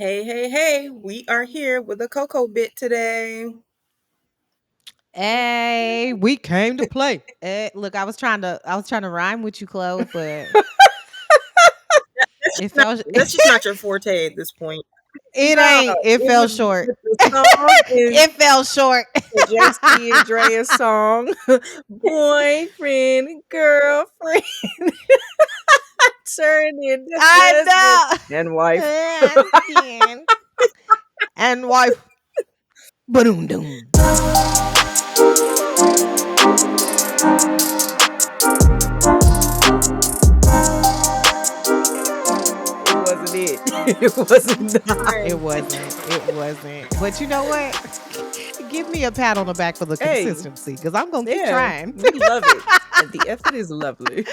Hey, hey, hey, we are here with a Coco bit today. Hey, we came to play. Look, I was trying to rhyme with you, Chloe, but That's it just not, fell that's just not your forte at this point. it No, ain't. It it fell was short. the song is It fell short. the JC Andrea song, boyfriend, girlfriend, turned into husband I and wife. know. Husband and wife. Boom doom. It wasn't it. It wasn't It that. wasn't. It wasn't. But you know what? Give me a pat on the back for the Hey, consistency, because I'm gonna keep yeah, trying. we love it. And the effort is lovely.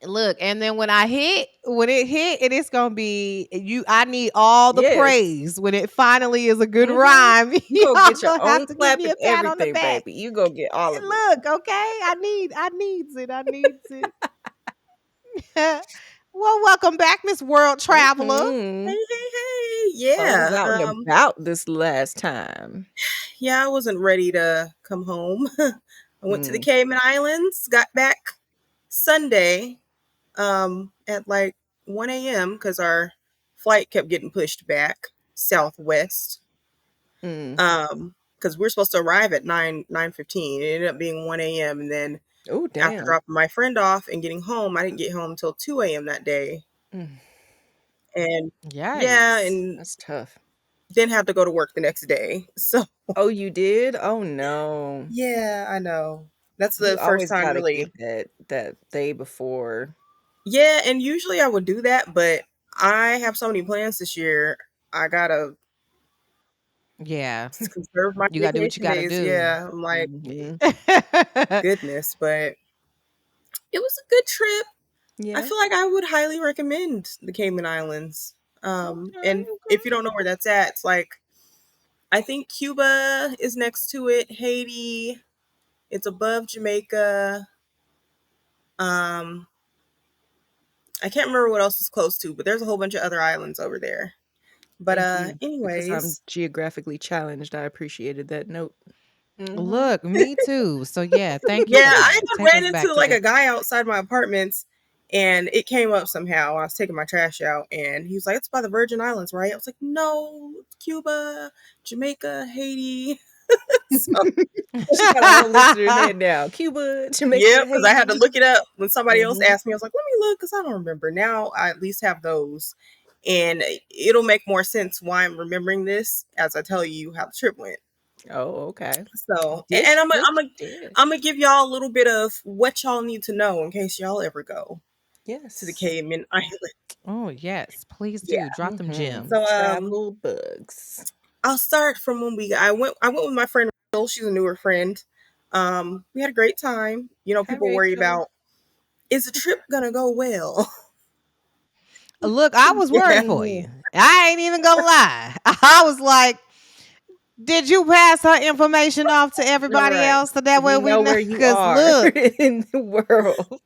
Look, and then when it hit, it's gonna be you. I need all the Yes. praise when it finally is a good Mhm. rhyme. You gonna Y'all get your gonna have own to give clap me and a pat on the everything, back. baby. You gonna get all of it. Look, okay, I needs it. Well, welcome back, Miss World Traveler. Hey, Mhm. hey, hey. I was Yeah. out and about this last time. Yeah, I wasn't ready to come home. I went to the Mm. Cayman Islands, got back Sunday at like 1 a.m. because our flight kept getting pushed back southwest. Mm. Because we're supposed to arrive at 9:15. It ended up being 1 a.m. And then Oh, after damn. dropping my friend off and getting home, I didn't get home until 2 a.m. that day. Mm. And yeah, Yikes! and That's tough. didn't have to go to work the next day. So Oh, you did? Oh, no. yeah, I know. That's You the first always time gotta get really. that day before. Yeah, and usually I would do that, but I have so many plans this year. I gotta Yeah, conserve my you gotta do what you vacation gotta days. do. Yeah, I'm like, Mhm. goodness, but it was a good trip. I Yeah. feel like I would highly recommend the Cayman Islands. Okay, And if okay. you don't know where that's at, it's like I think Cuba is next to it, Haiti, it's above Jamaica. Um, I can't remember what else is close to, but there's a whole bunch of other islands over there. But Thank you. Because I'm anyways, geographically challenged. I appreciated that note. mhm. Look, me too. So yeah, thank you Yeah, for I that. had Take ran us back into to like the. a guy outside my apartments and it came up somehow. I was taking my trash out and he was like, "It's by the Virgin Islands, right?" I was like, "No, it's Cuba, Jamaica, Haiti." So, She got a whole list in her head now. Cuba, yeah, Jamaica, because I had to Haiti. look it up when somebody else Mhm. asked me. I was like, "Let me look because I don't remember." Now I at least have those. And it'll make more sense why I'm remembering this as I tell you how the trip went. Oh, okay. So, and Dish, I'm gonna, I'm dish, gonna, I'm dish. gonna give y'all a little bit of what y'all need to know in case y'all ever go to the Yes. Cayman Islands. Oh yes, please Yeah. do drop them Mhm. So, gems. Travel bugs. I'll start from when I went with my friend Rachel. She's a newer friend. We had a great time. You know, Hi, people worry Rachel. about, is the trip gonna go well? Look, I was worried Yeah. for Mhm. you. I ain't even gonna lie. I was like, did you pass her information off to All everybody right. else so that way We we know know? where you Because are look, in the world.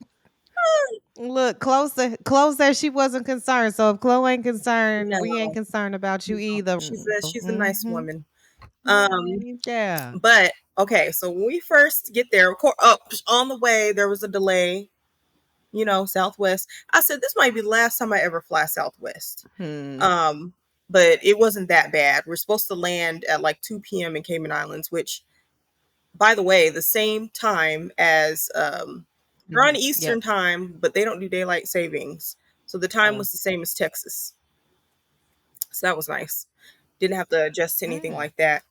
Chloe said she wasn't concerned. So if Chloe ain't concerned, we ain't No, concerned about you no. either. She's a nice Hmm. woman. Um, Yeah. but okay, so when we first get there, of course, on the way there was a delay. You know, Southwest. I said this might be the last time I ever fly Southwest. Hmm. Um, but it wasn't that bad. We're supposed to land at like 2 p.m. in Cayman Islands, which, by the way, the same time as they're on Mhm. Eastern Yep. time, but they don't do daylight savings. So the time Oh. was the same as Texas. So that was nice. Didn't have to adjust to anything Mm. like that.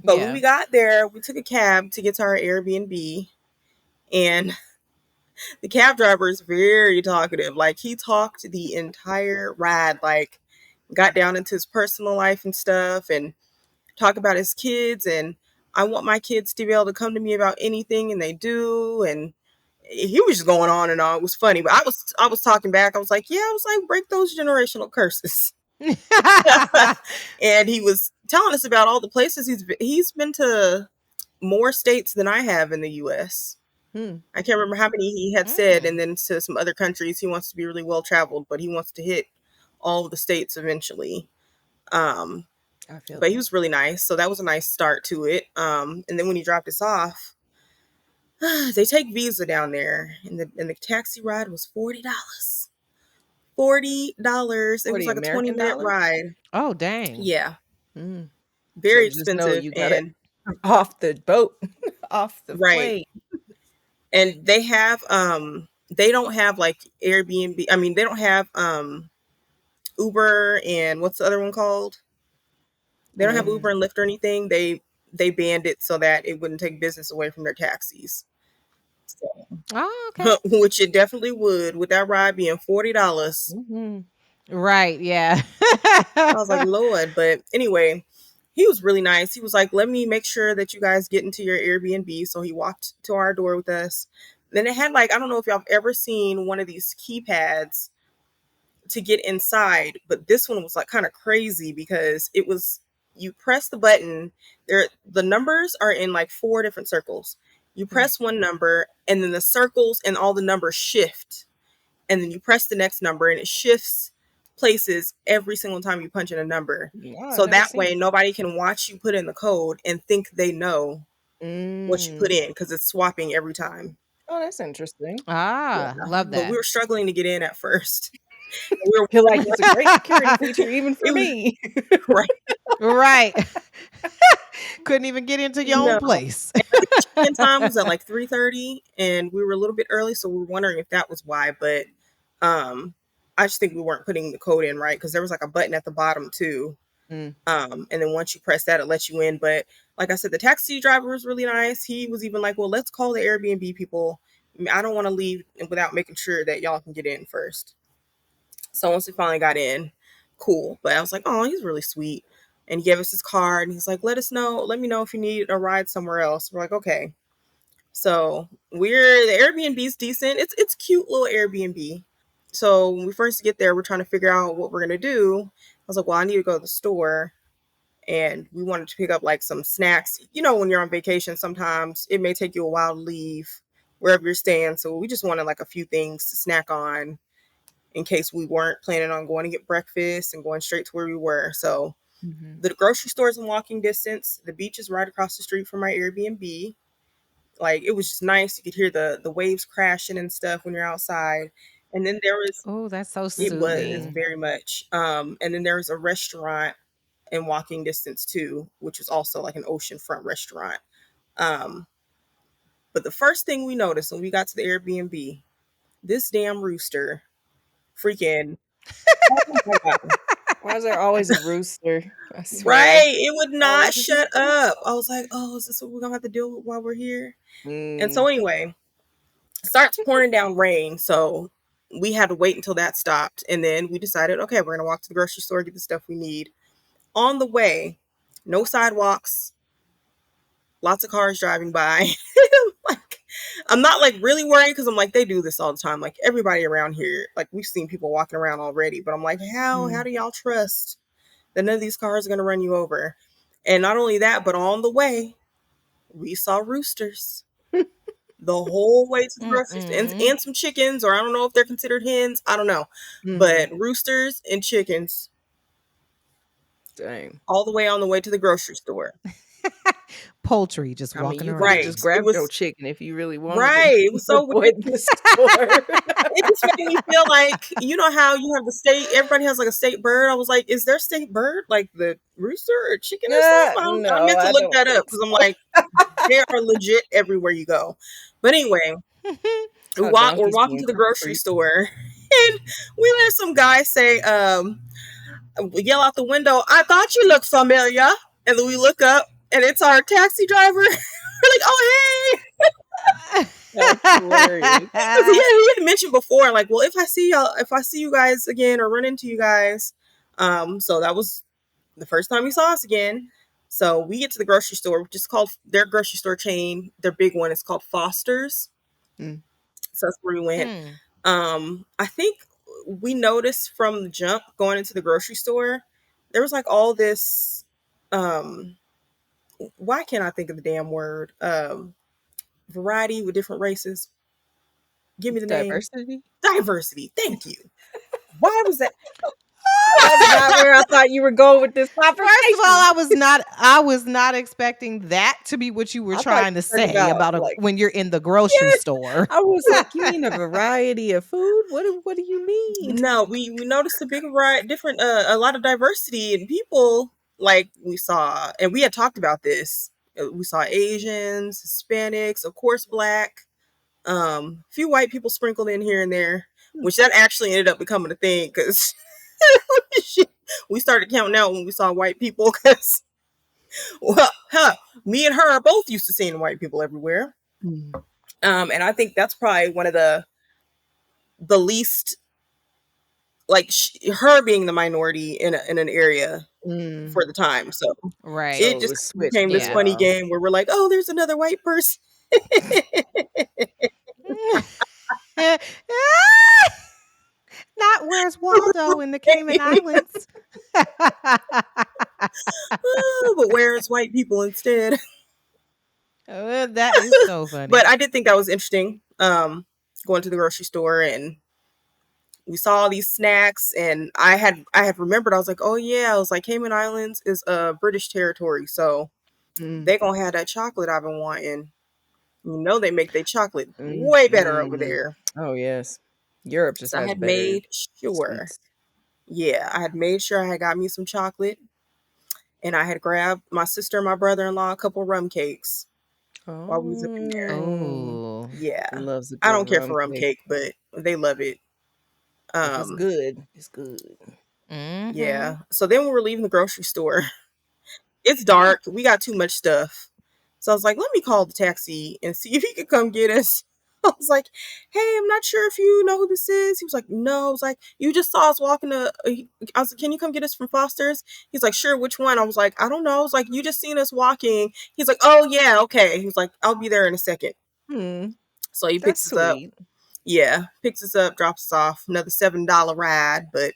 But when Yeah. we got there, we took a cab to get to our Airbnb, and the cab driver is very talkative. Like he talked the entire ride, like got down into his personal life and stuff, and talk about his kids. And I want my kids to be able to come to me about anything, and they do. And he was just going on and on. It was funny, but I was talking back. I was like, yeah, I was like, break those generational curses. And he was telling us about all the places he's been to more states than I have in the U.S. Hmm. I can't remember how many he had said, and Mm. then to some other countries he wants to be really well traveled, but he wants to hit all of the states eventually. Um, I feel but he that. was really nice, so that was a nice start to it. And then when he dropped us off, they take Visa down there, and the taxi ride was $40. $40. It was 40 like a 20 American minute dollars? Oh, dang. ride. Yeah, Mm. So very just know expensive. you gotta And off the boat, off the right. plane. And they don't have like Airbnb. I mean, they don't have Uber, and what's the other one called? They don't have Mm. Uber and Lyft or anything. They banned it so that it wouldn't take business away from their taxis. So, Oh, okay. which it definitely would, with that ride being $40. Mhm. Right, yeah. I was like, Lord. But anyway, he was really nice. He was like, let me make sure that you guys get into your Airbnb. So he walked to our door with us. Then it had like, I don't know if y'all have ever seen one of these keypads to get inside, but this one was like kind of crazy because it was, you press the button, there the numbers are in like four different circles. You Mm. press one number and then the circles and all the numbers shift. And then you press the next number and it shifts places every single time you punch in a number. No, I've So never that seen way it. nobody can watch you put in the code and think they know what you put Mm. in because it's swapping every time. Oh, that's interesting. Yeah. Ah, love But we that. were struggling to get in at first. We were Feel like it's a great security feature even for it was me. right. Right. Couldn't even get into your own No. place. And the check-in time was at like 3:30 and we were a little bit early, so we were wondering if that was why, but um I just think we weren't putting the code in right because there was like a button at the bottom too. Mm. And then once you press that, it lets you in. But like I said, the taxi driver was really nice. He was even like, well, let's call the Airbnb people. I don't want to leave without making sure that y'all can get in first. So once we finally got in, cool. But I was like, oh, he's really sweet. And he gave us his card and he's like, let me know if you need a ride somewhere else. We're like, okay. So the Airbnb's decent. It's cute little Airbnb. So when we first get there, we're trying to figure out what we're gonna do. I was like, well, I need to go to the store and we wanted to pick up like some snacks. You know, when you're on vacation, sometimes it may take you a while to leave wherever you're staying. So we just wanted like a few things to snack on in case we weren't planning on going to get breakfast and going straight to where we were. So Mhm. the grocery store is in walking distance. The beach is right across the street from our Airbnb. Like it was just nice. You could hear the waves crashing and stuff when you're outside. And then there was Oh, that's so it was Mm. soothing. very much. And then there was a restaurant in walking distance too, which was also like an oceanfront restaurant. Um, but the first thing we noticed when we got to the Airbnb, this damn rooster freaking, oh my god. Why is there always a rooster? I swear. Right. It would not Always a shut rooster. up. I was like, oh, is this what we're gonna have to deal with while we're here? And Mm. so anyway, it starts pouring down rain. So we had to wait until that stopped. And then we decided, okay, we're gonna walk to the grocery store, get the stuff we need. On the way, no sidewalks, lots of cars driving by. Like, I'm not like really worried because I'm like, they do this all the time. Like everybody around here, like we've seen people walking around already, but I'm like, how Mm. do y'all trust that none of these cars are gonna run you over? And not only that, but on the way, we saw roosters the whole way to the grocery store, Mm-mm. and some chickens, or I don't know if they're considered hens. I don't know, Mhm. but roosters and chickens Dang. all the way on the way to the grocery store. Poultry just I mean, walking you could have Right. just around. It grabbed your was chicken if you really wanted to right. It was so weird. avoid the store. It just made me feel like, you know how you have the state, everybody has like a state bird. I was like, is their state bird like the rooster or chicken or something? I No, meant to I look don't that up think because I'm so. like, they are legit everywhere you go. But anyway, That's how we're donkeys be walking in to the grocery concrete. store and we let some guy say, yell out the window, I thought you looked familiar. And then we look up and it's our taxi driver. We're like, oh, hey. That's hilarious. Because he had mentioned before, like, well, if I see you guys again or run into you guys, so that was the first time he saw us again. So we get to the grocery store, which is called their grocery store chain. Their big one is called Foster's. Mm. So that's where we went. Hmm. I think we noticed from the jump going into the grocery store, there was like all this. Um, why can't I think of the damn word? Variety with different races. Give me the name. Diversity? Diversity. Thank you. Why was that? That's not where I thought you were going with this conversation. First of all, I was not expecting that to be what you were I thought trying you to were talking say about like, when you're in the grocery yes. store. I was like, you mean a variety of food? What do you mean? No, we noticed a big variety, different, a lot of diversity in people. Like we saw, and we had talked about this. We saw Asians, Hispanics, of course, Black. Few white people sprinkled in here and there, which that actually ended up becoming a thing because we started counting out when we saw white people. Because well, me and her both used to seeing white people everywhere. Mm. And I think that's probably one of the least, like her being the minority in an area Mm. for the time. So Right. it So it just was switched became for this a Yeah. funny while. game where we're like, oh, there's another white person. Not where's Waldo in the Cayman Islands. Oh, but where's white people instead? That is so funny. But I did think that was interesting. Going to the grocery store and we saw all these snacks, and I had remembered. I was like, oh yeah, I was like, Cayman Islands is a British territory, so Mm. they gonna have that chocolate I've been wanting. You know, they make their chocolate Mm. way better over Mm. there. Oh yes, Europe just So I has had better made sure, sweets. yeah, I had made sure I had got me some chocolate, and I had grabbed my sister and my brother-in-law a couple rum cakes while we was up in there. Oh, Oh. Yeah, loves a I good don't care rum for rum cake. cake, but they love it. If it's Um, good, it's good. Mm-hmm. yeah. So then we were leaving the grocery store. It's dark. We got too much stuff. So I was like, let me call the taxi and see if he could come get us. I was like, hey, I'm not sure if you know who this is. He was like, no. I was like, you just saw us walking to. I was like, can you come get us from Foster's? He's like, sure. Which one? I was like, I don't know. I was like, you just seen us walking. He's like, oh yeah, okay. He was like, I'll be there in a second. Hmm, So he that's picks us up. sweet. Yeah, picks us up, drops us off. Another $7 ride, but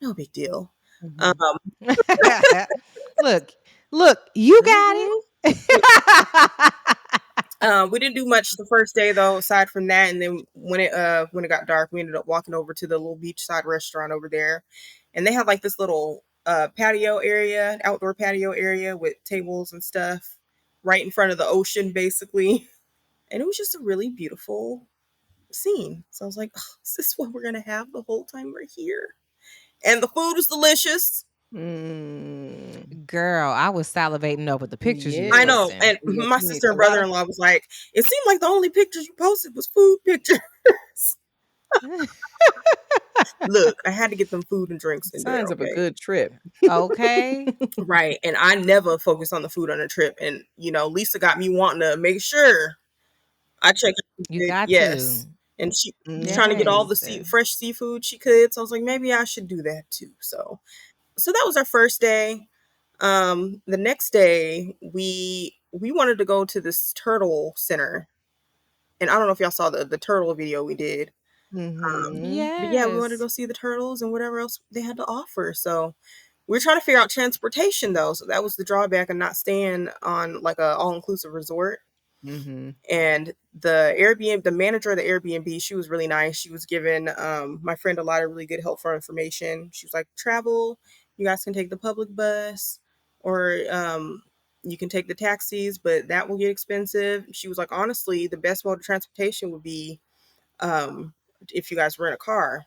no big deal. Um, Hmm. look, look, you got Hmm. it. we didn't do much the first day though, aside from that. And then when it got dark, we ended up walking over to the little beachside restaurant over there, and they had like this little patio area, outdoor patio area with tables and stuff, right in front of the ocean, basically. And it was just a really beautiful scene. So I was like, oh, is this what we're gonna have the whole time we're here? And the food was delicious. Mm. Girl, I was salivating over the pictures you was I Yes. know. posting. And Yes, my you need sister a and lot of. brother-in-law was like, it seemed like the only pictures you posted was food pictures. Look, I had to get them food and drinks in there, Signs of a okay? good trip. Okay. Right. And I never focus on the food on a trip. And, Lisa got me wanting to make sure I check You everything. got to. Yes. And she was trying to get all Hmm. the Yes. fresh seafood she could. So I was like, maybe I should do that too. So that was our first day. The next day we wanted to go to this turtle center. And I don't know if y'all saw the turtle video we did. Hmm. But yeah, we wanted to Yes. go see the turtles and whatever else they had to offer. So we are trying to figure out transportation though. So that was the drawback of not staying on like a all inclusive resort. Hmm. And the manager of the Airbnb, she was really nice. She was giving my friend a lot of really good helpful information. She was like, travel, you guys can take the public bus or you can take the taxis, but that will get expensive. She was like, honestly, the best mode of transportation would be um if you guys rent a car.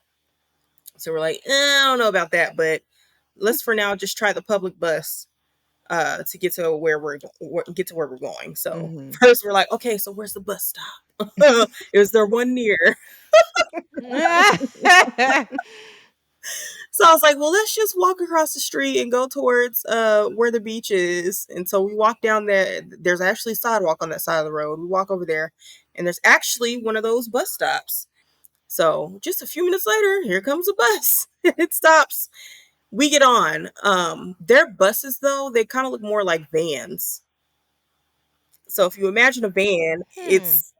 So we're like, I don't know about that, but let's for now just try the public bus to get to where we're going. So Hmm. first we're like, okay, so where's the bus stop? Is there one near? So I was like, well, let's just walk across the street and go towards where the beach is. And so we walk down there. There's actually a sidewalk on that side of the road. We walk over there, and there's actually one of those bus stops. So just a few minutes later, here comes a bus. It stops. We get on. Their buses though, they kind of look more like vans. So if you imagine a van, Hmm. it's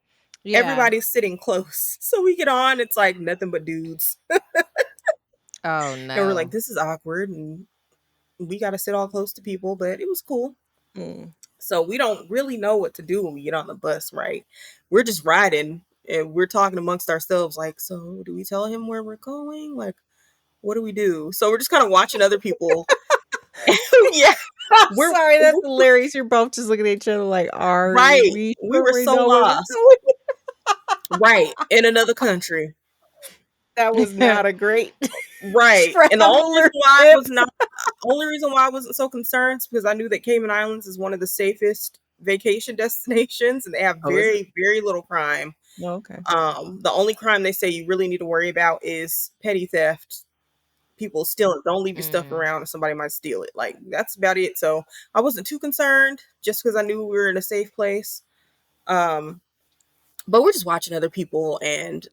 Yeah. everybody's sitting close. So we get on, it's like nothing but dudes. Oh And we're like, no. this is awkward and we gotta sit all close to people, but it was cool. Mm. So we don't really know what to do when we get on the bus, right? We're just riding and we're talking amongst ourselves, like, so do we tell him where we're going? Like, what do we do? So we're just kind of watching other people. Yeah, I'm we're sorry, that's hilarious. You're both just looking at each other like, are right. we We sure were we so know where we're lost. going? Right, in another country. That was not a great Right, and the only reason traveler why I tip. was not, only reason why I wasn't so concerned is because I knew that Cayman Islands is one of the safest vacation destinations, and they have Oh, is it? very, very little crime. Oh, okay. The only crime they say you really need to worry about is petty theft. People stealing. Don't leave your stuff Mm. around, and somebody might steal it. Like that's about it. So I wasn't too concerned, just because I knew we were in a safe place. Um, but we're just watching other people, and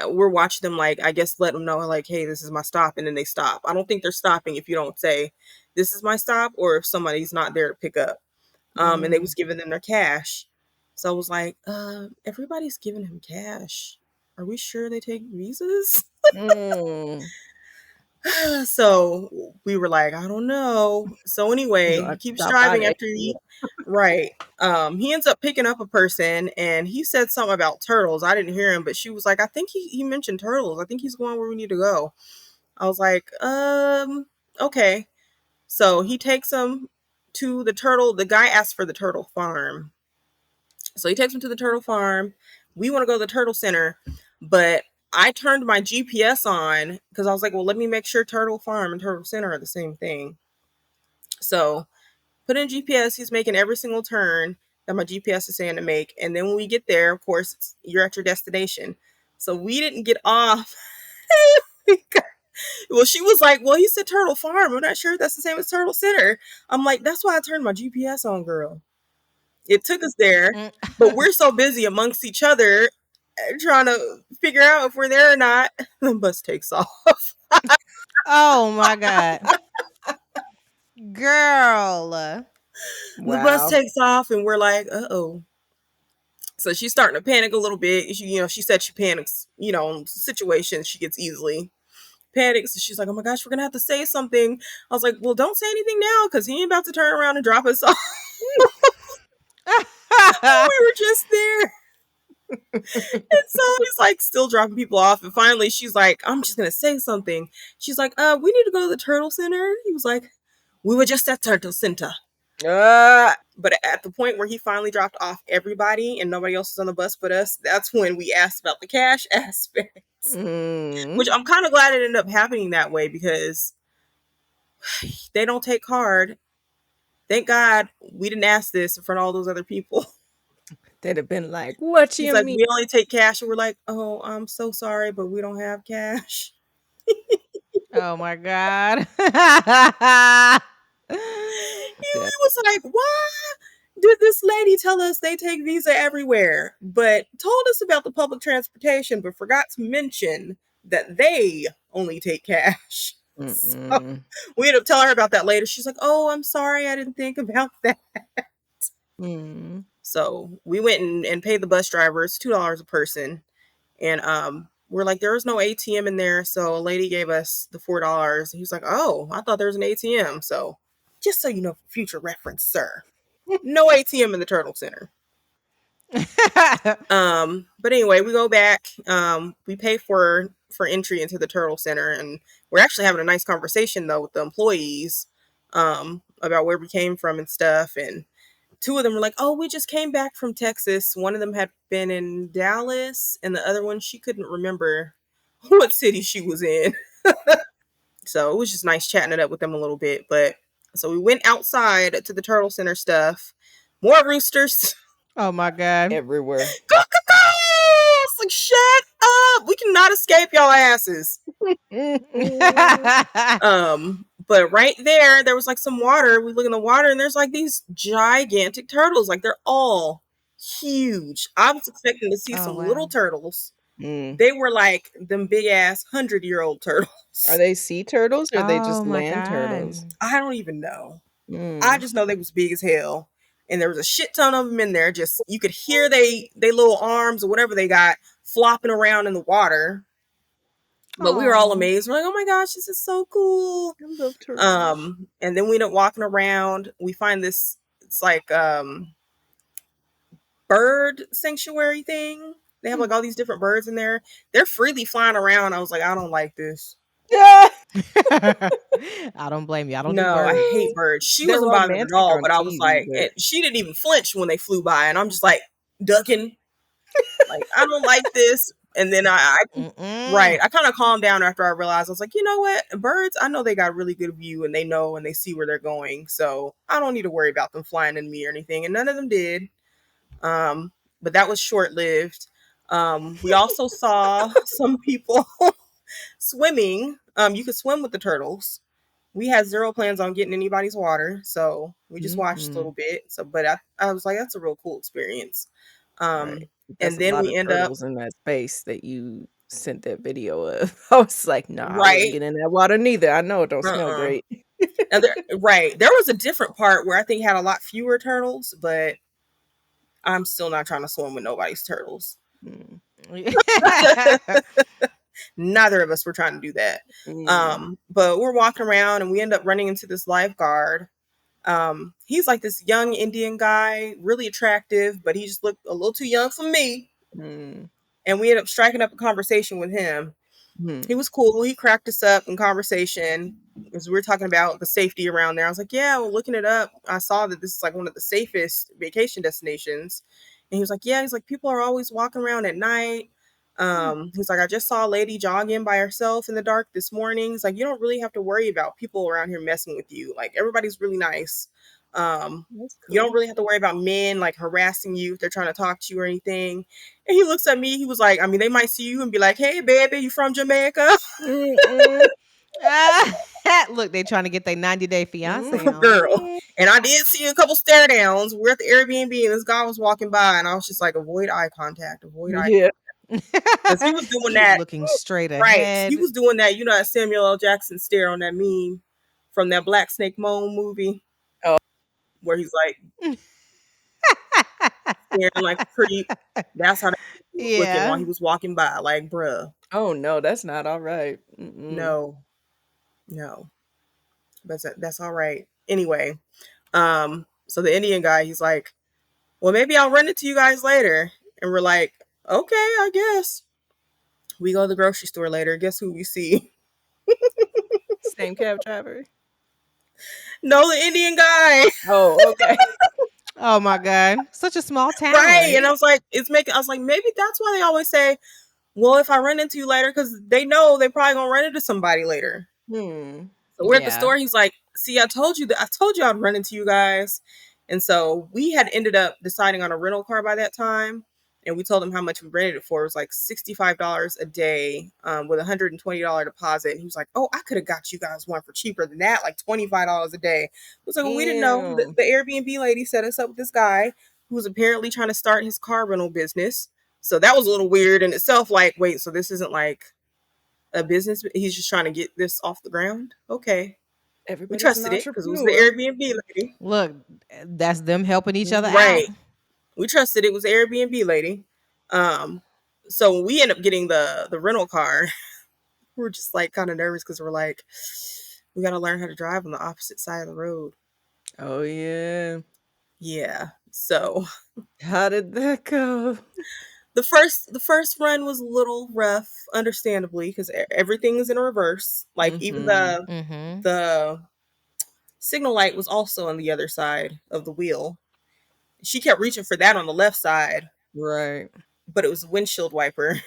we're watching them, like, I guess let them know, like, hey, this is my stop, and then they stop. I don't think they're stopping if you don't say this is my stop, or if somebody's not there to pick up. And they Mm. was giving them their cash. So I was like, everybody's giving him cash. Are we sure they take visas? Mm. So we were like, I don't know. So You anyway, gonna he have to keeps stop by driving the after right. He ends up picking up a person, and he said something about turtles. I didn't hear him, but she was like, I think he mentioned turtles. I think he's going where we need to go. I was like, okay. So he takes him to the turtle. The guy asked for the turtle farm. So he takes him to the turtle farm. We want to go to the turtle center, but I turned my GPS on because I was like, well, let me make sure Turtle Farm and Turtle Center are the same thing. So put in GPS. He's making every single turn that my GPS is saying to make. And then when we get there, of course, you're at your destination. So we didn't get off. Well, she was like, well, he said Turtle Farm. I'm not sure if that's the same as Turtle Center. I'm like, that's why I turned my GPS on, girl. It took us there, Mm. but we're so busy amongst each other trying to figure out if we're there or not. The bus takes off. Oh my god, girl. The bus Wow. takes off, and we're like, oh. So she's starting to panic a little bit. She said she panics, in situations she gets easily panics. So she's like, oh my gosh, we're gonna have to say something. I was like, well, don't say anything now because he ain't about to turn around and drop us off. We were just there. And so he's like still dropping people off. And finally she's like, I'm just gonna say something. She's like, we need to go to the Turtle Center. He was like, we were just at Turtle Center. Ah. But at the point where he finally dropped off everybody and nobody else was on the bus but us, that's when we asked about the cash aspect. Mm. Which I'm kind of glad it ended up happening that way because they don't take card. Thank God we didn't ask this in front of all those other people. They'd have been like, what He's you like, mean? we only take cash. And we're like, oh, I'm so sorry, but we don't have cash. Oh my god. That- He was like, why did this lady tell us they take Visa everywhere, but told us about the public transportation, but forgot to mention that they only take cash? So Mm-mm. we ended up telling her about that later. She's like, oh, I'm sorry, I didn't think about that. Mm. So we went and paid the bus drivers $2 a person. And we're like, there was no ATM in there. So a lady gave us the $4. He was like, oh, I thought there was an ATM. So just so you know, for future reference, sir, no ATM in the Turtle Center. But anyway, we go back. We pay for entry into the Turtle Center, and we're actually having a nice conversation though with the employees about where we came from and stuff. And two of them were like, oh, we just came back from Texas. One of them had been in Dallas, and the other one, she couldn't remember what city she was in. So it was just nice chatting it up with them a little bit. But so we went outside to the Turtle Center stuff. More roosters. Oh my god. Everywhere. It's like, shut up. We cannot escape y'all asses. But right there was like some water. We look in the water and there's like these gigantic turtles. Like they're all huge. I was expecting to see Oh some wow. little turtles. Mm. They were like them big ass 100-year-old turtles. Are they sea turtles or are they Oh just my land turtles? god. I don't even know. I Mm. just know they was big as hell. And there was a shit ton of them in there. Just you could hear they little arms or whatever they got flopping around in the water. But we were all Oh. amazed. We're like, oh my gosh, this is so cool. I love turtles. And then we end up walking around. We find this, it's like bird sanctuary thing. They have like all these different birds in there. They're freely flying around. I was like, I don't like this. Yeah. I don't blame you. I don't do No, I hate birds. birds. She They're wasn't bothered at romantic all, on but I was TV, like, but and she didn't even flinch when they flew by, and I'm just like ducking, like I don't like this. And then right, Mm-mm. I kind of calmed down after I realized I was like, you know what, birds, I know they got really good view, and they know and they see where they're going, so I don't need to worry about them flying in me or anything, and none of them did. Um, but that was short lived. We also saw some people swimming. You could swim with the turtles. We had zero plans on getting anybody's water, so we just watched a mm-mm. little bit. So, but I was like, that's a real cool experience. Right. And That's a then lot we of end up turtles in that space that you sent that video of. I was like, "Nah, I wouldn't right. get in that water neither. I know it don't smell Uh-uh. great." And right. There was a different part where I think had a lot fewer turtles, but I'm still not trying to swim with nobody's turtles. Mm. Neither of us were trying to do that. Mm. But we're walking around and we end up running into this lifeguard. He's like this young Indian guy, really attractive, but he just looked a little too young for me. Mm. And we ended up striking up a conversation with him. He Mm. was cool. He cracked us up in conversation as we were talking about the safety around there. I was like, yeah, well, looking it up, I saw that this is like one of the safest vacation destinations. And he was like, yeah, he's like, people are always walking around at night. He's like, I just saw a lady jogging by herself in the dark this morning. He's like, you don't really have to worry about people around here messing with you. Like everybody's really nice. That's You don't cool. really have to worry about men like harassing you if they're trying to talk to you or anything. And he looks at me, he was like, I mean, they might see you and be like, hey, baby, you from Jamaica? Mm-mm. Ah, look, they trying to get their 90-day fiance on. Girl. And I did see a couple stare downs. We're at the Airbnb and this guy was walking by and I was just like, avoid eye contact, avoid eye Yeah. because he was doing Keep that. looking straight Right. He ahead. was doing that, you know, that Samuel L. Jackson stare on that meme from that Black Snake Moan movie Oh. where he's like staring like a creep. That's how he was looking while Yeah. he was walking by. Like, bruh, Oh, no, that's not alright. Mm-mm. no, no. But that's all right. Anyway, so the Indian guy, he's like, well, maybe I'll rent it to you guys later. And we're like, okay, I guess. We go to the grocery store later. Guess who we see? Same cab driver? No, the Indian guy. Oh, okay. Oh my God. Such a small Right. town. And I was like, I was like, maybe that's why they always say, well, if I run into you later, because they know they probably gonna run into somebody later. Hmm. So we're at the Yeah. store. He's like, see, I told you that I told you I'd run into you guys. And so we had ended up deciding on a rental car by that time. And we told him how much we rented it for. It was like $65 a day with $120 deposit. And he was like, oh, I could have got you guys one for cheaper than that, like $25 a day. I was like, well, we didn't know. The, Damn. the Airbnb lady set us up with this guy who was apparently trying to start his car rental business. So that was a little weird in itself. Like, wait, so this isn't like a business? He's just trying to get this off the ground? Okay. We Everybody's an trusted it because it was the entrepreneur. Airbnb lady. Look, that's them helping each other out. Right. We trusted it was the Airbnb lady. Um, so when we end up getting the rental car, we were just like kind of nervous because we're like, we got to learn how to drive on the opposite side of the road. Oh, yeah. Yeah. So How did that go? the first run was a little rough, understandably, because everything is in reverse. Like even Mhm. the signal light was also on the other side of the wheel. She kept reaching for that on the left side, Right. but it was a windshield wiper.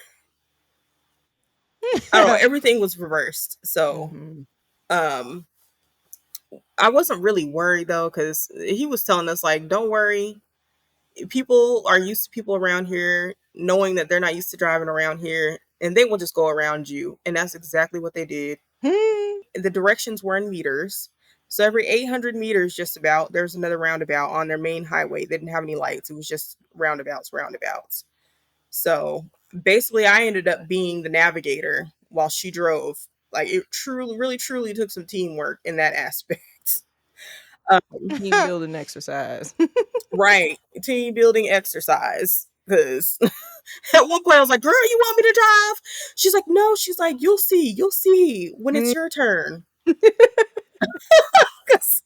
I don't know. Everything was reversed. So Mhm. um I wasn't really worried though, because he was telling us like, don't worry. People are used to people around here knowing that they're not used to driving around here and they will just go around you. And that's exactly what they did. Hmm. The directions were in meters. So every 800 meters, just about, there's another roundabout on their main highway. They didn't have any lights. It was just roundabouts. So basically, I ended up being the navigator while she drove. Like it truly, really, truly took some teamwork in that aspect. Team building exercise. Right. Team building exercise. Because at one point I was like, girl, you want me to drive? She's like, no. She's like, you'll see when it's Mm. your turn. 'Cause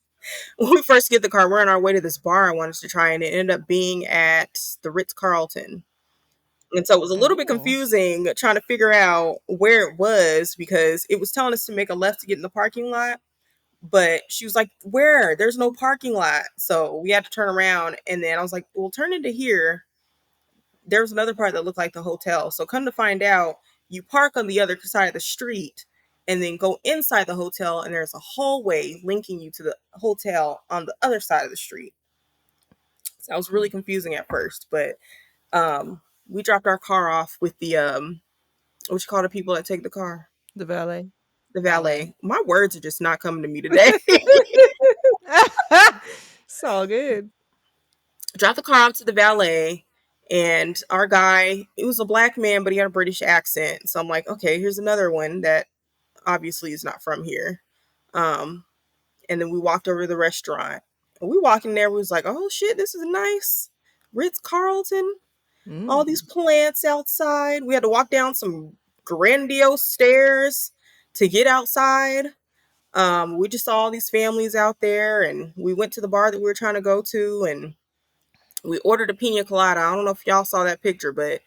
when we first get the car, we're on our way to this bar I wanted to try, and it ended up being at the Ritz Carlton. And so it was a little bit Oh. confusing trying to figure out where it was because it was telling us to make a left to get in the parking lot. But she was like, where? There's no parking lot. So we had to turn around. And then I was like, well, turn into here. There was another part that looked like the hotel. So come to find out, you park on the other side of the street and then go inside the hotel. And there's a hallway linking you to the hotel on the other side of the street. So that was really confusing at first. But we dropped our car off with the, what you call the people that take the car? The valet. The Valet. valet. My words are just not coming to me today. It's all good. Dropped the car off to the valet, and our guy, it was a black man, but he had a British accent. So I'm like, okay, here's another one that obviously is not from here. Um, and then we walked over to the restaurant. And we walked in there, we was like, oh shit, this is nice. Ritz Carlton, all these Mm. plants outside. We had to walk down some grandiose stairs to get outside. We just saw all these families out there, and we went to the bar that we were trying to go to, and we ordered a pina colada. I don't know if y'all saw that picture, but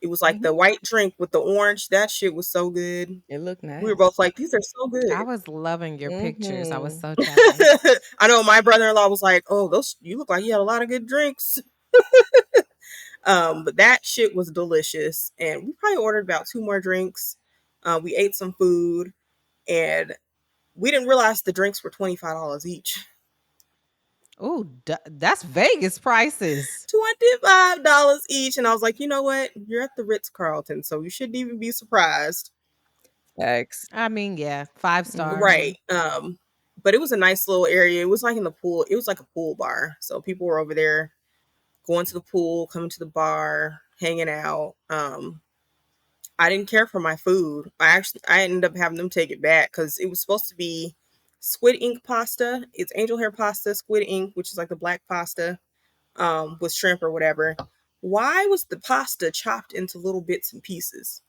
it was like the Mhm. white drink with the orange. That shit was so good. It looked We were nice. both like, these are so I good. was loving your pictures. I was Mhm. so jealous. I know my brother-in-law was like, oh, those you look like you had a lot of good drinks. But that shit was delicious. And we probably ordered about two more drinks. We ate some food, and we didn't realize the drinks were $25 each. Oh, that's Vegas prices. $25 each. And I was like, you know what? You're at the Ritz Carlton, so you shouldn't even be surprised. Facts. I mean, yeah, 5 star. Right. Mhm. But it was a nice little area. It was like in the pool. It was like a pool bar. So people were over there going to the pool, coming to the bar, hanging out. I didn't care for my food. I ended up having them take it back because it was supposed to be squid ink pasta. It's angel hair pasta, squid ink, which is like the black pasta, with shrimp or whatever. Why was the pasta chopped into little bits and pieces?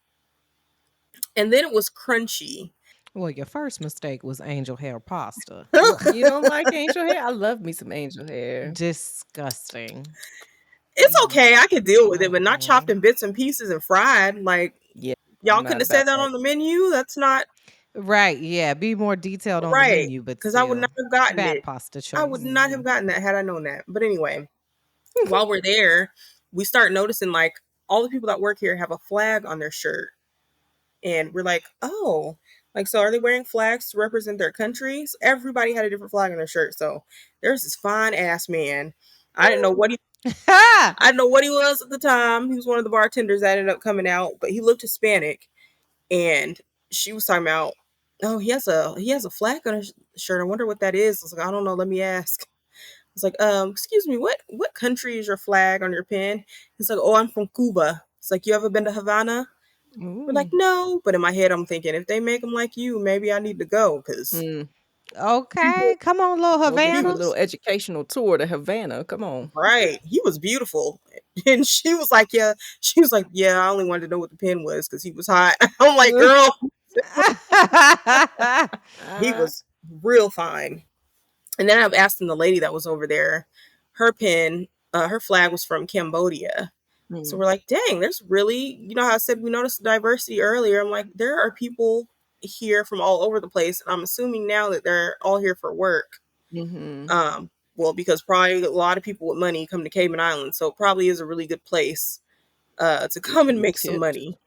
And then it was crunchy. Well, your first mistake was angel hair pasta. It's You don't like angel hair? I love me some angel hair. Disgusting. okay. I could deal with it, but not chopped Mm-mm. in bits and pieces and fried. Like, Yeah, y'all I'm couldn't not have said about that that. on the menu. That's not Right, yeah, be more detailed on the right. menu, but Because I would not still, have gotten bad it. pasta I would choice. not have gotten that had I known that. But anyway, while we're there, we start noticing like all the people that work here have a flag on their shirt. And we're like, oh, like, so are they wearing flags to represent their countries? Everybody had a different flag on their shirt. So there's this fine ass man. I didn't know what he I didn't know what he was at the time. He was one of the bartenders that ended up coming out, but he looked Hispanic. And she was talking about, oh, he has a flag on his shirt. I wonder what that is. I was like, I don't know. Let me ask. I was like, excuse me, what country is your flag on your pin? He's like, oh, I'm from Cuba. It's like, you ever been to Havana? We're like, Ooh. no. But in my head, I'm thinking, if they make them like you, maybe I need to go because Mm. he Okay, come on, little Go get he you a Havana. little was educational tour to Havana. Come on. right. He was beautiful. And she was like, yeah. She was like, yeah, I only wanted to know what the pin was because he was hot. I'm like, girl, he Ah. was real fine. And then I've asked him the lady that was over there, her pin, her flag was from Cambodia. So Mm. we're like, dang, there's really, how I said we noticed diversity earlier. I'm like, there are people here from all over the place. And I'm assuming now that they're all here for work. Mhm. Well, because probably a lot of people with money come to Cayman Islands. So it probably is a really good place to Get come you and them make some tips. money.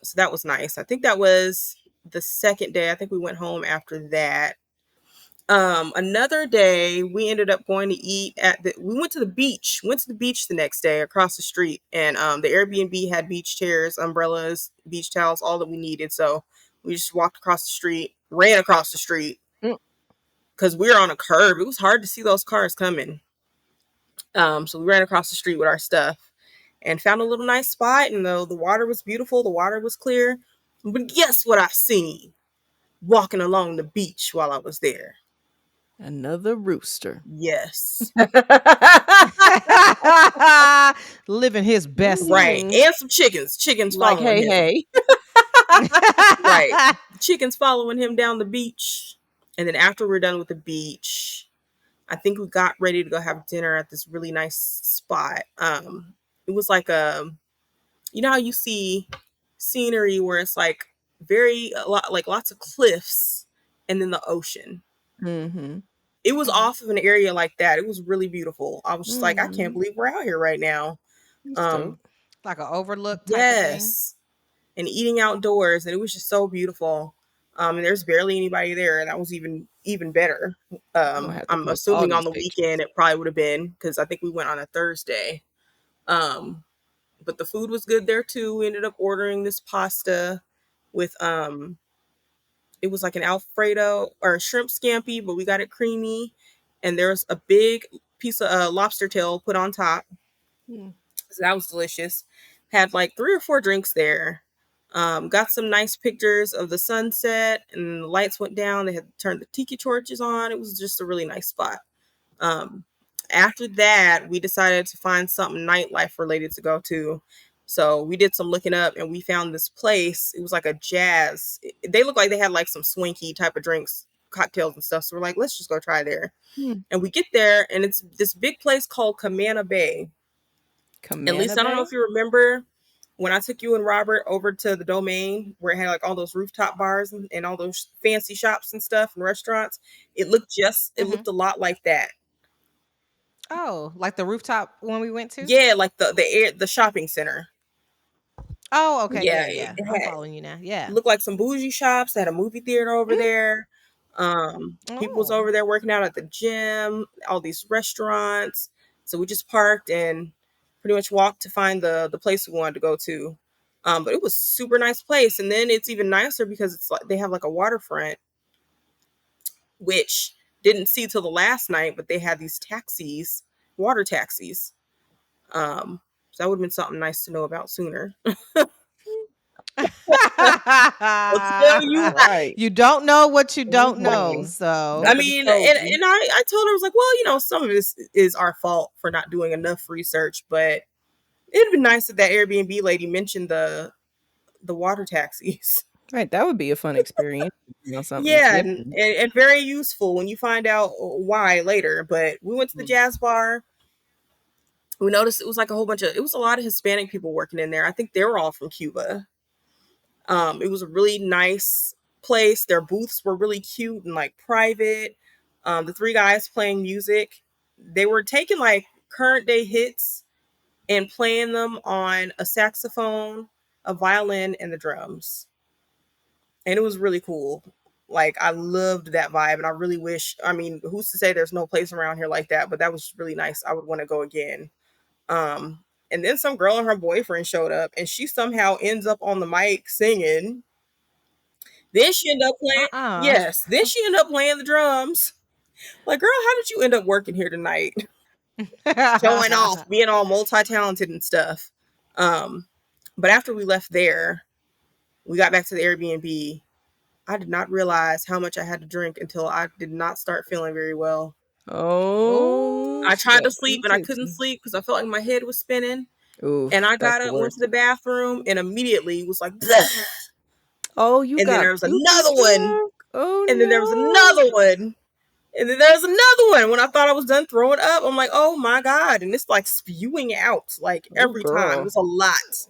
So that was nice. I think that was the second day. I think we went home after that. Another day we ended up going to eat we went to the beach the next day across the street, and the Airbnb had beach chairs, umbrellas, beach towels, all that we needed. So we just walked across the street, ran across the street Mm. because we were on a curb. It was hard to see those cars coming. So we ran across the street with our stuff and found a little nice spot, and the water was beautiful, the water was clear. But guess what I seen walking along the beach while I was there? Another rooster. Yes. Living his best Right. Mhm. life. And some chickens. Chickens Like, following hey, him. hey. Right. Chickens following him down the beach. And then after we're done with the beach, I think we got ready to go have dinner at this really nice spot. It was like you know how you see scenery where it's like very a lot, like lots of cliffs and then the ocean. Mm-hmm. It was Mhm. off of an area like that. It was really beautiful. I was just like, I can't Mm-hmm. believe we're out here right now. That's Um, dope. Like an overlook type of thing. yes, and eating outdoors, and it was just so beautiful. And there's barely anybody there, and that was even better. I'm gonna have to I'm post all assuming on these the weekend pictures. it probably would have been because I think we went on a Thursday. Um, but the food was good there too. We ended up ordering this pasta with it was like an Alfredo or a shrimp scampi, but we got it creamy, and there's a big piece of lobster tail put on top. Mm. So that was delicious. Had like 3 or 4 drinks there. Got some nice pictures of the sunset, and the lights went down. They had turned the tiki torches on. It was just a really nice spot. Um, After that, we decided to find something nightlife related to go to. So we did some looking up, and we found this place. It was like a jazz. They looked like they had like some swanky type of drinks, cocktails and stuff. So we're like, let's just go try there. Hmm. And we get there, and it's this big place called Cayman Bay. At Camana least I don't know Bay? if you remember when I took you and Robert over to the Domain where it had like all those rooftop bars and all those fancy shops and stuff and restaurants. It Mhm. looked a lot like that. Oh, like the rooftop one we went to? Yeah, like the shopping center. Oh, okay. Yeah, Yeah, yeah. I'm following you now. it Yeah. looked like some bougie shops. They had a movie theater over Mhm. there. People was Oh. over there working out at the gym. All these restaurants. So we just parked and pretty much walked to find the place we wanted to go to. But it was super nice place, and then it's even nicer because it's like they have like a waterfront, which didn't see till the last night. But they had these taxis, water taxis. So that would have been something nice to know about sooner. I'll tell you what. Right. You don't know what you don't know, Mm-hmm. so I Nobody mean, told you. and I told her I was like, well, some of this is our fault for not doing enough research, but it'd been nice if that Airbnb lady mentioned the water taxis. Right. That would be a fun experience. Something Yeah, different. and very useful when you find out why later. But we went to the Mm. jazz bar. We noticed it was like it was a lot of Hispanic people working in there. I think they were all from Cuba. It was a really nice place. Their booths were really cute and like private. The 3 guys playing music, they were taking like current day hits and playing them on a saxophone, a violin, and the drums. And it was really cool. Like I loved that vibe, and I really wish. I mean, who's to say there's no place around here like that? But that was really nice. I would want to go again. And then some girl and her boyfriend showed up, and she somehow ends up on the mic singing. Then she ended up playing. uh-uh. Yes. Then she ended up playing the drums. Like, girl, how did you end up working here tonight? Showing off, being all multi-talented and stuff. Um, but after we left there, we got back to the Airbnb. I did not realize how much I had to drink until I did not start feeling very well. Oh, Oh, I tried to got sleep them and I couldn't tipsy. sleep because I felt like my head was spinning. And Oof, I that's got the up, went to worst. the bathroom, and immediately was like, bleh. Oh, you And then got there was super another one. drunk. Oh And then there was another one. And then there was another one. When I thought I was done throwing up, I'm like, oh my God. And it's like spewing out like no. Oh, every time. It girl. was a lot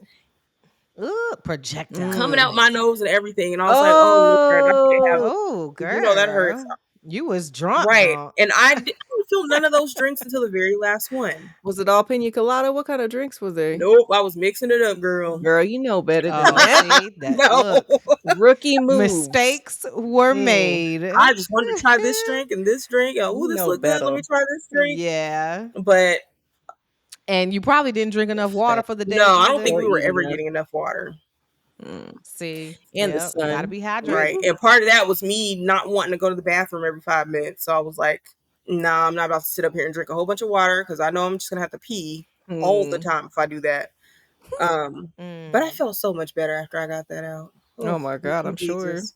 ooh, coming out Mm. projectile. my nose and everything. And I was like, oh Lord, I can't have Oh, it. Oh, 'Cause that hurts. girl. You was drunk, Right. drunk. And I didn't feel none of those drinks until the very last one. was it all pina colada? What kind of drinks was they? Nope. I was mixing it up, girl. Girl, you know better than Oh, that. see that No. look. Rookie moves. Mistakes were Mm, made. I just wanted to try this drink and this drink. Oh, you this know look good. Let better. me try this drink. Yeah. But And you probably didn't drink enough water Fat for the no, day I don't think either. or we were eat ever enough. getting enough water. Mm. See, And the yep, gotta sun. be hydrated. Right. And part of that was me not wanting to go to the bathroom every 5 minutes. So I was like, nah, I'm not about to sit up here and drink a whole bunch of water because I know I'm just gonna have to pee all the Mm. time if I do that. Um, but I Mm. felt so much better after I got that out. Oh Oh, my thank God, you, I'm sure. Jesus.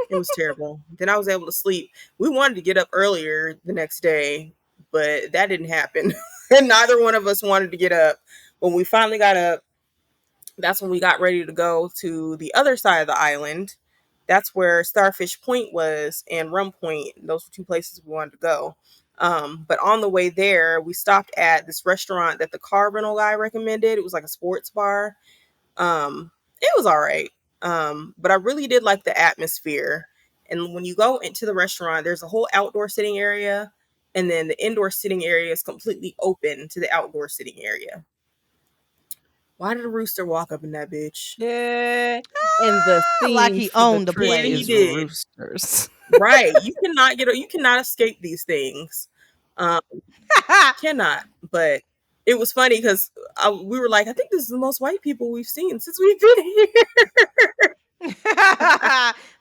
It was terrible. Then I was able to sleep. We wanted to get up earlier the next day, but that didn't happen. And neither one of us wanted to get up. When we finally got up, that's when we got ready to go to the other side of the island. That's where Starfish Point was and Rum Point. Those were 2 places we wanted to go. But on the way there, we stopped at this restaurant that the car rental guy recommended. It was like a sports bar. It was all right. But I really did like the atmosphere. And when you go into the restaurant, there's a whole outdoor sitting area, and then the indoor sitting area is completely open to the outdoor sitting area. Why did a rooster walk up in that bitch? Yeah. And the Like theme he for the owned the trip Yeah, he place. is did. roosters. Right. You cannot escape these things. Um, cannot. But it was funny because we were like, I think this is the most white people we've seen since we've been here.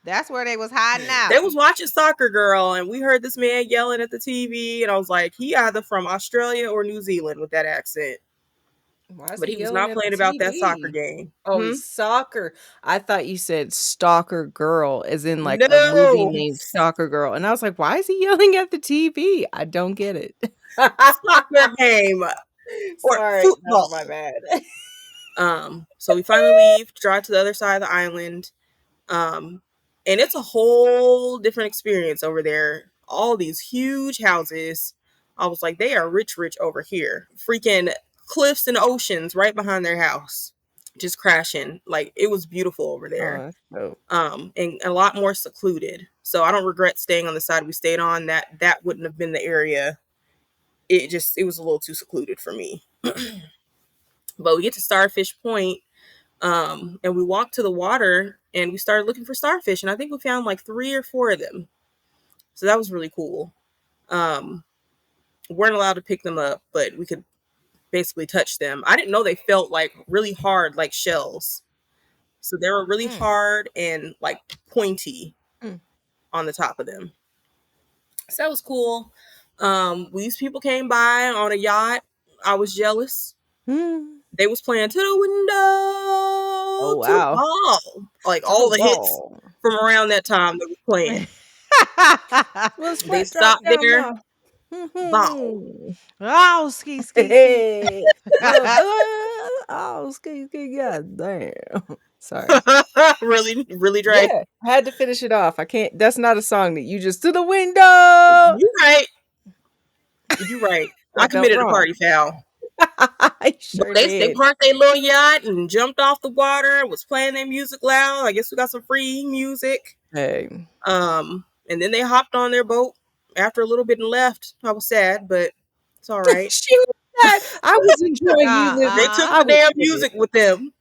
That's where they was hiding out. They was watching Soccer Girl, and we heard this man yelling at the TV, and I was like, he either from Australia or New Zealand with that accent. Why is But he he was yelling not at the playing about that soccer TV? game. Oh, he's soccer. I thought you said Stalker Girl, as in like a movie No, named Stalker Girl. And I was like, why is he yelling at the TV? I don't get it. soccer game or Sorry. No, football. my bad. So we finally leave, drive to the other side of the island. Um, and it's a whole different experience over there. All these huge houses. I was like, they are rich, rich over here. Freaking cliffs and oceans right behind their house, just crashing. Like it was beautiful over Oh, there. that's dope. And a lot more secluded. So I don't regret staying on the side we stayed on. That wouldn't have been the area. It was a little too secluded for me. But we get to Starfish Point, and we walked to the water and we started looking for starfish, and I think we found like 3 or 4 of them. So that was really cool. Um, weren't allowed to pick them up, but we could basically touch them. I didn't know they felt like really hard, like shells. So they were really Mm. hard and like pointy Mm. on the top of them. So that was cool. These people came by on a yacht. I was jealous. Hmm. They was playing to the Oh, window, to the wow. ball. Like To the all the hits wall. from around that time that was playing. Let's They flat drop stopped down there, now. bow. Oh, ski, ski, ski. Hey. Oh, ski, ski, goddamn. Sorry. Really, really dry. Yeah, I had to finish it off. I can't. That's not a song that you just to the window. You right. You right. I I felt committed a wrong. party foul. I But sure they did. parked their little yacht and jumped off the water and was playing their music loud. I guess we got some free music. Hey, And then they hopped on their boat after a little bit and left. I was sad, but it's all right. she was sad. I was enjoying music. They took Uh-uh. I the was damn singing. music with them.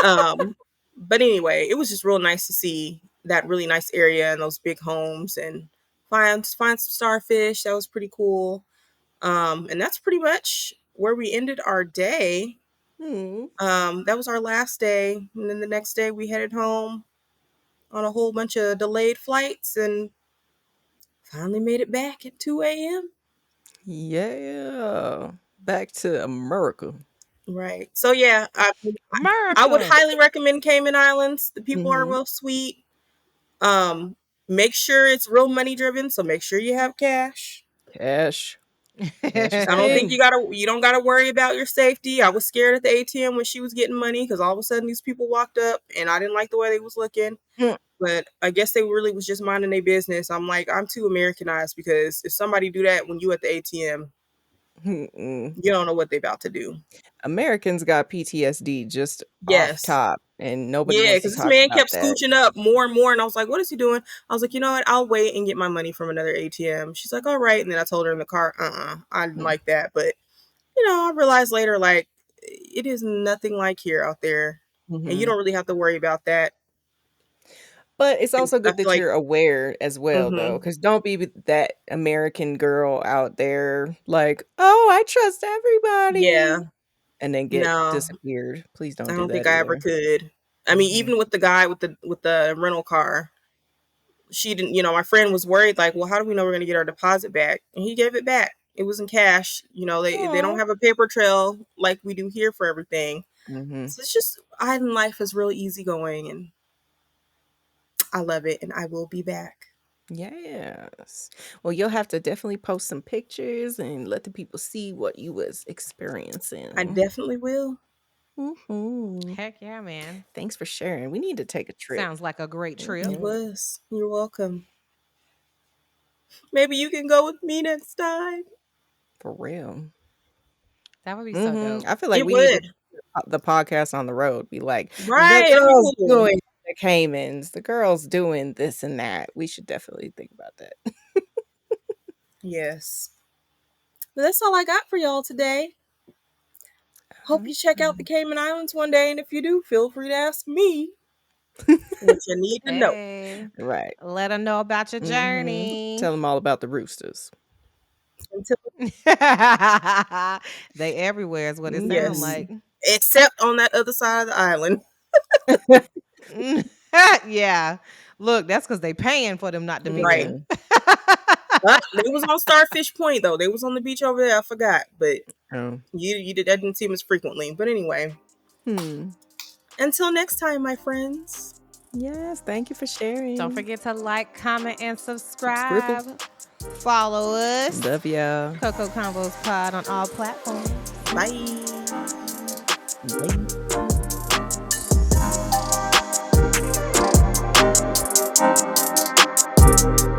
Um, but anyway, it was just real nice to see that really nice area and those big homes and find some starfish. That was pretty cool. And that's pretty much where we ended our day. Hmm. That was our last day, and then the next day we headed home on a whole bunch of delayed flights and finally made it back at 2 a.m. Yeah, back to America. Right. So yeah, I would America. highly recommend Cayman Islands. The people are Hmm. real sweet. Um, make sure it's real money driven, so make sure you have cash. Cash, cash is I don't think king. you don't gotta worry about your safety. I was scared at the ATM when she was getting money because all of a sudden these people walked up and I didn't like the way they was looking. Mm. But I guess they really was just minding their business. I'm like, I'm too Americanized because if somebody do that when you at the ATM, Mm-mm. you don't know what they about to do. Americans got PTSD just off Yes. top, and nobody Yeah, wants to because this talk man about kept that. scooching up more and more, and I was like, "What is he doing?" I was like, "You know what? I'll wait and get my money from another ATM." She's like, "All right," and then I told her in the car, I didn't Mm. like that." But I realized later, like, it is nothing like here out there, and you Mhm. don't really have to worry about that. But it's And also I good feel that like, you're aware as well, though, hmm because don't be that American girl out there like, "Oh, I trust yeah, everybody," and then get no, disappeared. Please I don't do don't think that I ever either. could. I mean, Mhm. even with the guy with the rental car, she didn't. My friend was worried, like, well, how do we know we're gonna get our deposit back? And he gave it back. It was in cash. They don't Aw. have a paper trail like we do here for everything. Mhm. So it's just island life is really easygoing, and I love it. And I will be back. Yes. Well, you'll have to definitely post some pictures and let the people see what you was I experiencing. definitely will. Mhm. Heck yeah, man. Thanks for sharing. We need to take a trip. Sounds like a great trip. It Mhm. was. You're welcome. Maybe you can go with me next time. For real. That would be so Mhm. dope. I feel like It we need to would. the podcast on the road. Be like, the Right, it'd be girls cool. doing the Caymans, the girls doing this and that. We should definitely think about that. Yes. But that's all I got for y'all today. Hope you check out the Cayman Islands one day, and if you do, feel free to ask me what you need to know. Hey, Right. let them know about your journey. Tell them all about the Roosters. Until They everywhere is what it sounds yes, like. except on that other side of the island. Yeah. Look, that's because they paying for them not to be Right. there. They was on Starfish Point though. They was on the beach over there. I forgot, but Oh. you did. I didn't see them as frequently. But anyway, until next time, my friends. Yes, thank you for sharing. Don't forget to like, comment, and subscribe. Follow us. Love y'all. CoCo Convos Pod on all platforms. Bye. Bye.